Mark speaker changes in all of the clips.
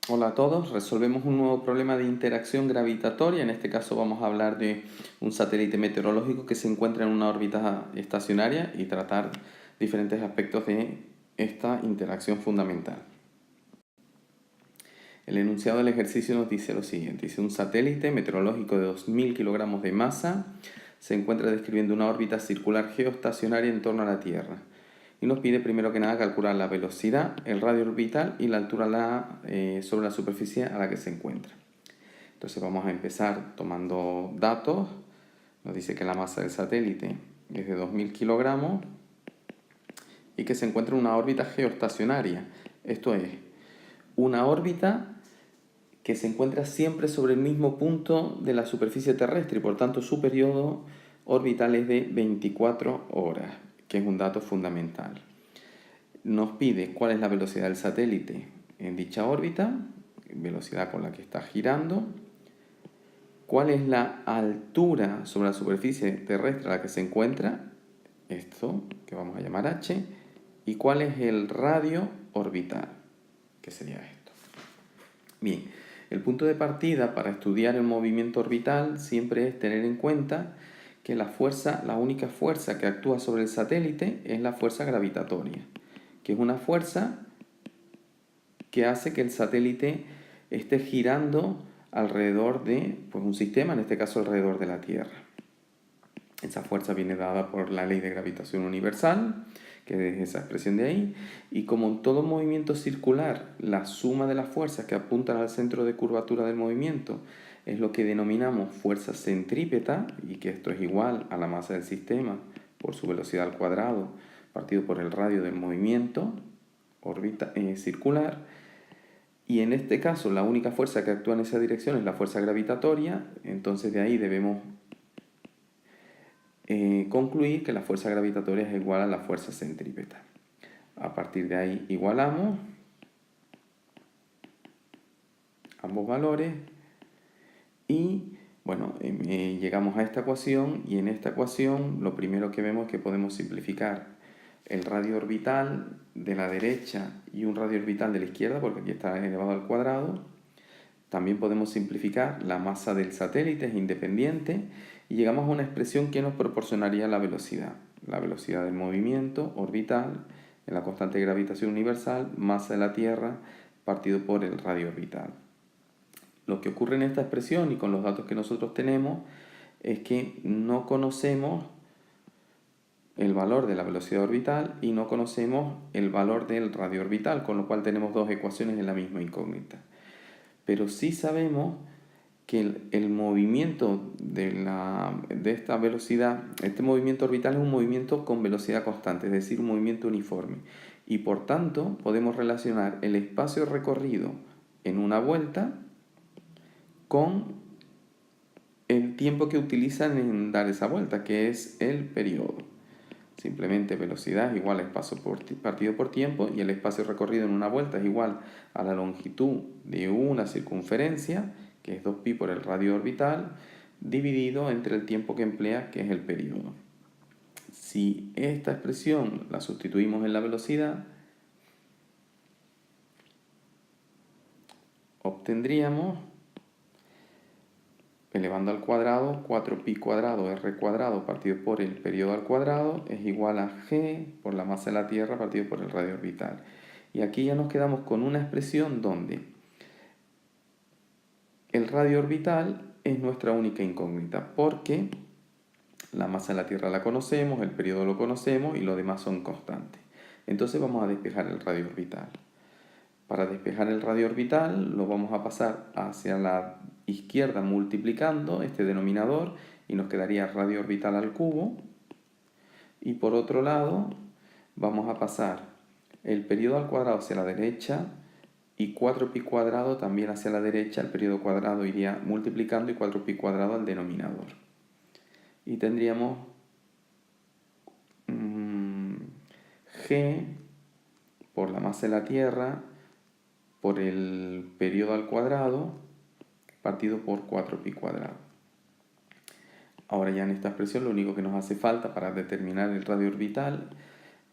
Speaker 1: Hola a todos, resolvemos un nuevo problema de interacción gravitatoria. En este caso vamos a hablar de un satélite meteorológico que se encuentra en una órbita estacionaria y tratar diferentes aspectos de esta interacción fundamental. El enunciado del ejercicio nos dice lo siguiente. Dice: un satélite meteorológico de 2000 kilogramos de masa se encuentra describiendo una órbita circular geoestacionaria en torno a la Tierra. Y nos pide primero que nada calcular la velocidad, el radio orbital y la altura sobre la superficie a la que se encuentra. Entonces vamos a empezar tomando datos. Nos dice que la masa del satélite es de 2000 kilogramos y que se encuentra en una órbita geoestacionaria. Esto es, una órbita que se encuentra siempre sobre el mismo punto de la superficie terrestre y por tanto su periodo orbital es de 24 horas, que es un dato fundamental. Nos pide cuál es la velocidad del satélite en dicha órbita, velocidad con la que está girando, cuál es la altura sobre la superficie terrestre a la que se encuentra, esto que vamos a llamar h, y cuál es el radio orbital, que sería esto. Bien, el punto de partida para estudiar el movimiento orbital siempre es tener en cuenta que la única fuerza que actúa sobre el satélite es la fuerza gravitatoria, que es una fuerza que hace que el satélite esté girando alrededor de un sistema, en este caso alrededor de la Tierra. Esa fuerza viene dada por la ley de gravitación universal, que es esa expresión de ahí, y como en todo movimiento circular, la suma de las fuerzas que apuntan al centro de curvatura del movimiento es lo que denominamos fuerza centrípeta, y que esto es igual a la masa del sistema por su velocidad al cuadrado partido por el radio del movimiento circular. Y en este caso la única fuerza que actúa en esa dirección es la fuerza gravitatoria, entonces de ahí debemos concluir que la fuerza gravitatoria es igual a la fuerza centrípeta. A partir de ahí igualamos ambos valores y bueno, llegamos a esta ecuación, y en esta ecuación lo primero que vemos es que podemos simplificar el radio orbital de la derecha y un radio orbital de la izquierda, porque aquí está elevado al cuadrado. También podemos simplificar la masa del satélite, es independiente, y llegamos a una expresión que nos proporcionaría la velocidad del movimiento orbital en la constante de gravitación universal, masa de la Tierra partido por el radio orbital. Lo que ocurre en esta expresión y con los datos que nosotros tenemos es que no conocemos el valor de la velocidad orbital y no conocemos el valor del radio orbital, con lo cual tenemos dos ecuaciones en la misma incógnita. Pero sí sabemos que el movimiento de esta velocidad, este movimiento orbital es un movimiento con velocidad constante, es decir, un movimiento uniforme. Y por tanto podemos relacionar el espacio recorrido en una vuelta con el tiempo que utilizan en dar esa vuelta, que es el periodo. Simplemente velocidad es igual a espacio partido por tiempo, y el espacio recorrido en una vuelta es igual a la longitud de una circunferencia, que es 2pi por el radio orbital, dividido entre el tiempo que emplea, que es el periodo. Si esta expresión la sustituimos en la velocidad, obtendríamos, elevando al cuadrado, 4pi cuadrado r cuadrado partido por el periodo al cuadrado es igual a g por la masa de la Tierra partido por el radio orbital. Y aquí ya nos quedamos con una expresión donde el radio orbital es nuestra única incógnita, porque la masa de la Tierra la conocemos, el periodo lo conocemos y lo demás son constantes. Entonces vamos a despejar el radio orbital. Para despejar el radio orbital lo vamos a pasar hacia la izquierda multiplicando este denominador y nos quedaría radio orbital al cubo. Y por otro lado vamos a pasar el periodo al cuadrado hacia la derecha y 4pi cuadrado también hacia la derecha. El periodo cuadrado iría multiplicando y 4pi cuadrado al denominador. Y tendríamos g por la masa de la Tierra por el periodo al cuadrado partido por 4pi cuadrado. Ahora ya en esta expresión lo único que nos hace falta para determinar el radio orbital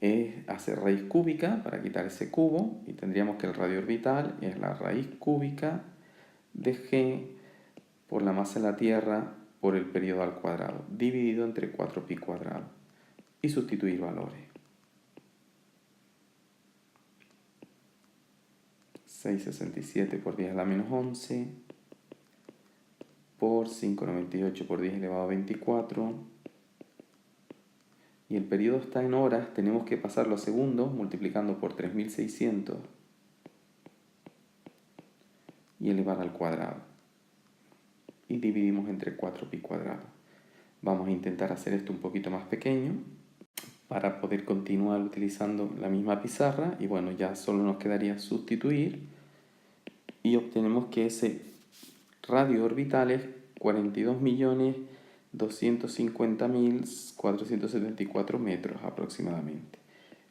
Speaker 1: es hacer raíz cúbica para quitar ese cubo y tendríamos que el radio orbital es la raíz cúbica de g por la masa de la Tierra por el periodo al cuadrado, dividido entre 4pi cuadrado. Y sustituir valores. 667 por 10 a la menos 11 por 598 por 10 elevado a 24. Y el periodo está en horas, tenemos que pasarlo a segundos multiplicando por 3600 y elevar al cuadrado. Y dividimos entre 4pi cuadrado. Vamos a intentar hacer esto un poquito más pequeño para poder continuar utilizando la misma pizarra. Y bueno, ya solo nos quedaría sustituir y obtenemos que ese radio orbital es 42.250.474 metros aproximadamente.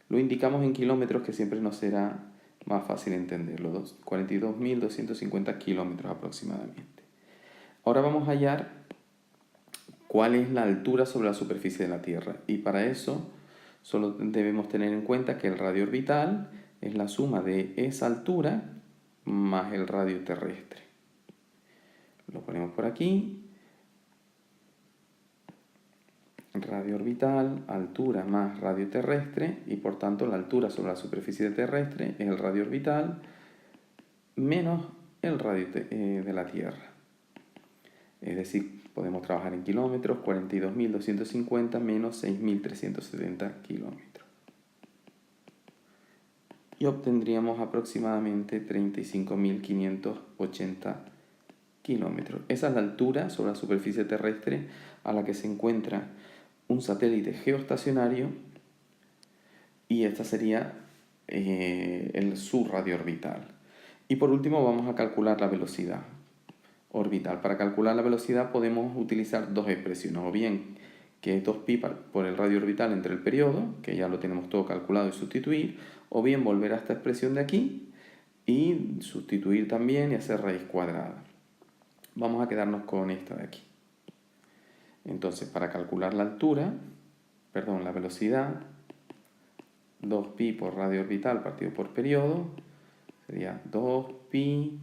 Speaker 1: Lo indicamos en kilómetros, que siempre nos será más fácil entenderlo. 42.250 kilómetros aproximadamente. Ahora vamos a hallar cuál es la altura sobre la superficie de la Tierra. Y para eso solo debemos tener en cuenta que el radio orbital es la suma de esa altura más el radio terrestre. Lo ponemos por aquí. Radio orbital, altura más radio terrestre, y por tanto la altura sobre la superficie terrestre es el radio orbital menos el radio de la Tierra. Es decir, podemos trabajar en kilómetros, 42.250 menos 6.370 kilómetros. Y obtendríamos aproximadamente 35.580 kilómetros. Esa es la altura sobre la superficie terrestre a la que se encuentra un satélite geoestacionario, y esta sería su radio orbital. Y por último vamos a calcular la velocidad orbital. Para calcular la velocidad podemos utilizar dos expresiones, o bien que es 2pi por el radio orbital entre el periodo, que ya lo tenemos todo calculado, y sustituir, o bien volver a esta expresión de aquí y sustituir también y hacer raíz cuadrada. Vamos a quedarnos con esta de aquí. Entonces, para calcular la la velocidad, 2pi por radio orbital partido por periodo, sería 2pi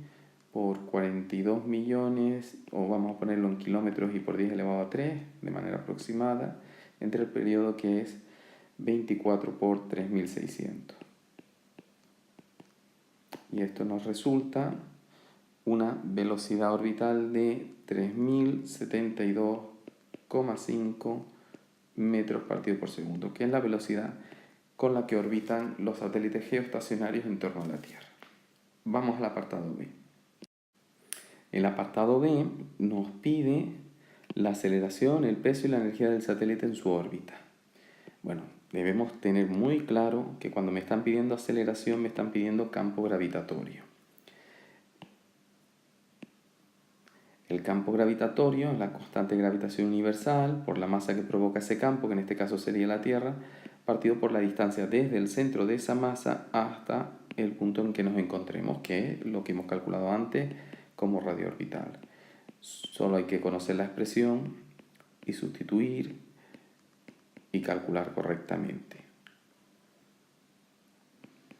Speaker 1: por 42 millones, o vamos a ponerlo en kilómetros y por 10 elevado a 3, de manera aproximada, entre el periodo que es 24 por 3600. Y esto nos resulta una velocidad orbital de 3072,5 metros partido por segundo, que es la velocidad con la que orbitan los satélites geoestacionarios en torno a la Tierra. Vamos al apartado B. El apartado B nos pide la aceleración, el peso y la energía del satélite en su órbita. Bueno, debemos tener muy claro que cuando me están pidiendo aceleración me están pidiendo campo gravitatorio. El campo gravitatorio es la constante de gravitación universal por la masa que provoca ese campo, que en este caso sería la Tierra, partido por la distancia desde el centro de esa masa hasta el punto en que nos encontremos, que es lo que hemos calculado antes como radio orbital. Solo hay que conocer la expresión y sustituir y calcular correctamente.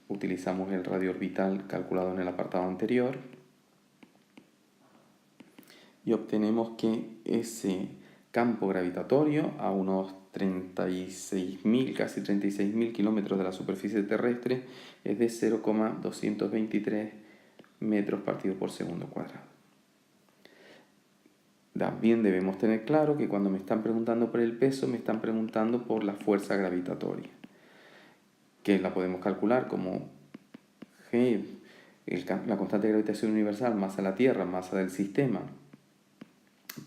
Speaker 1: Utilizamos el radio orbital calculado en el apartado anterior y obtenemos que ese campo gravitatorio a unos 36.000, casi 36.000 kilómetros de la superficie terrestre es de 0,223 metros partido por segundo cuadrado. También debemos tener claro que cuando me están preguntando por el peso, me están preguntando por la fuerza gravitatoria, que la podemos calcular como G, la constante de gravitación universal, masa de la Tierra, masa del sistema,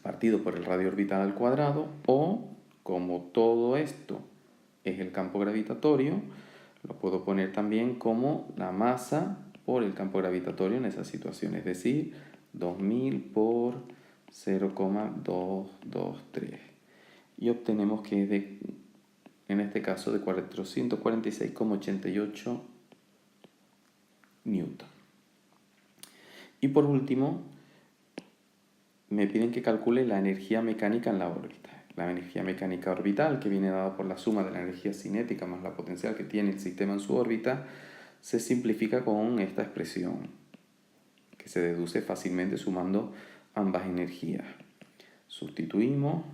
Speaker 1: partido por el radio orbital al cuadrado, o como todo esto es el campo gravitatorio, lo puedo poner también como la masa por el campo gravitatorio en esa situación, es decir, 2000 por 0,223, y obtenemos que es en este caso de 446,88 newton. Y por último me piden que calcule la energía mecánica en la órbita. La energía mecánica orbital, que viene dada por la suma de la energía cinética más la potencial que tiene el sistema en su órbita, se simplifica con esta expresión, que se deduce fácilmente sumando ambas energías. Sustituimos.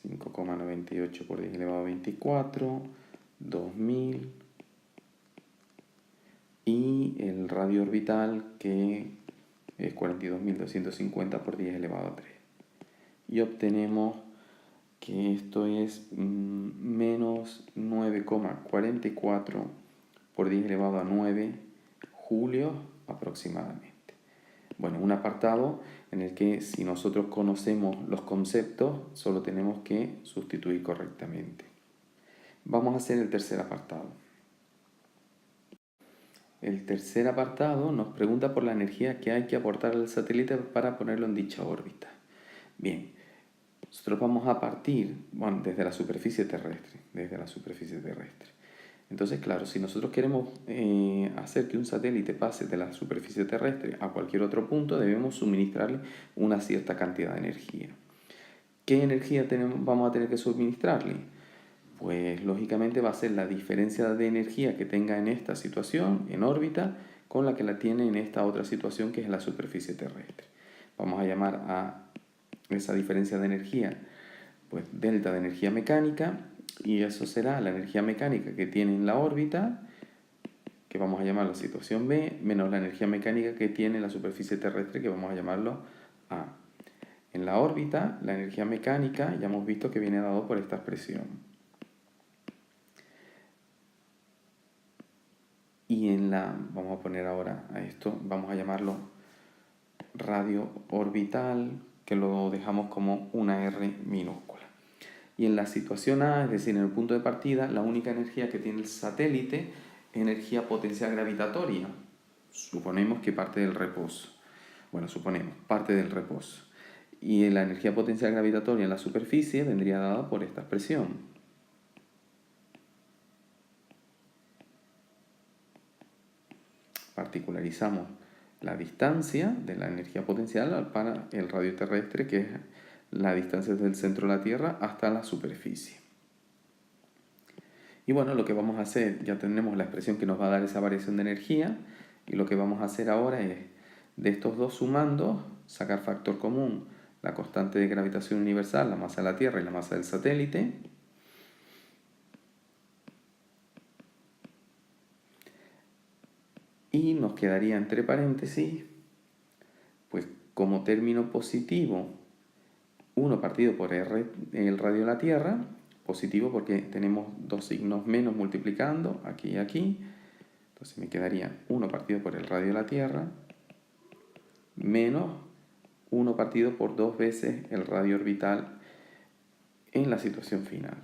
Speaker 1: ...5,98 por 10 elevado a 24... 2000... y el radio orbital, que es 42.250 por 10 elevado a 3. Y obtenemos que esto es menos 9,44 por 10 elevado a 9 julios aproximadamente. Bueno, un apartado en el que si nosotros conocemos los conceptos, solo tenemos que sustituir correctamente. Vamos a hacer el tercer apartado. El tercer apartado nos pregunta por la energía que hay que aportar al satélite para ponerlo en dicha órbita. Bien, nosotros vamos a partir, desde la superficie terrestre, Entonces, claro, si nosotros queremos hacer que un satélite pase de la superficie terrestre a cualquier otro punto, debemos suministrarle una cierta cantidad de energía. ¿Qué energía vamos a tener que suministrarle? Pues lógicamente va a ser la diferencia de energía que tenga en esta situación, en órbita, con la que la tiene en esta otra situación, que es la superficie terrestre. Vamos a llamar a esa diferencia de energía, pues delta de energía mecánica, y eso será la energía mecánica que tiene en la órbita, que vamos a llamar la situación B, menos la energía mecánica que tiene la superficie terrestre, que vamos a llamarlo A. En la órbita, la energía mecánica ya hemos visto que viene dado por esta expresión. Y vamos a poner ahora a esto, vamos a llamarlo radio orbital, que lo dejamos como una R minúscula. Y en la situación A, es decir, en el punto de partida, la única energía que tiene el satélite es energía potencial gravitatoria. Suponemos que parte del reposo. Parte del reposo. Y la energía potencial gravitatoria en la superficie vendría dada por esta expresión. Particularizamos la distancia de la energía potencial para el radio terrestre, que es la distancia desde el centro de la Tierra hasta la superficie. Y bueno, lo que vamos a hacer, ya tenemos la expresión que nos va a dar esa variación de energía, y lo que vamos a hacer ahora es, de estos dos sumandos, sacar factor común, la constante de gravitación universal, la masa de la Tierra y la masa del satélite. Y nos quedaría entre paréntesis, pues como término positivo, 1 partido por R, el radio de la Tierra, positivo porque tenemos dos signos menos multiplicando, aquí y aquí. Entonces me quedaría 1 partido por el radio de la Tierra, menos 1 partido por 2 veces el radio orbital en la situación final.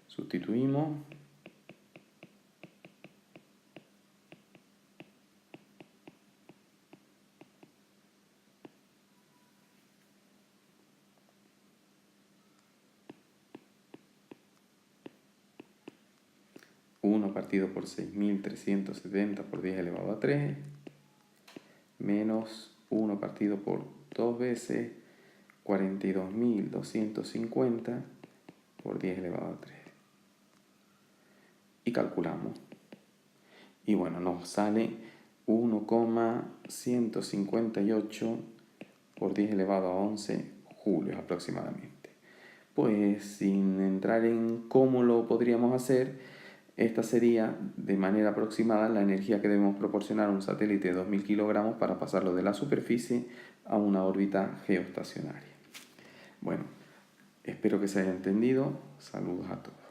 Speaker 1: Sustituimos. Partido por 6.370 por 10 elevado a 3, menos 1 partido por 2 veces 42.250 por 10 elevado a 3. Y calculamos. Y bueno, nos sale 1,158 por 10 elevado a 11 julios aproximadamente. Pues sin entrar en cómo lo podríamos hacer, esta sería, de manera aproximada, la energía que debemos proporcionar a un satélite de 2.000 kilogramos para pasarlo de la superficie a una órbita geoestacionaria. Bueno, espero que se haya entendido. Saludos a todos.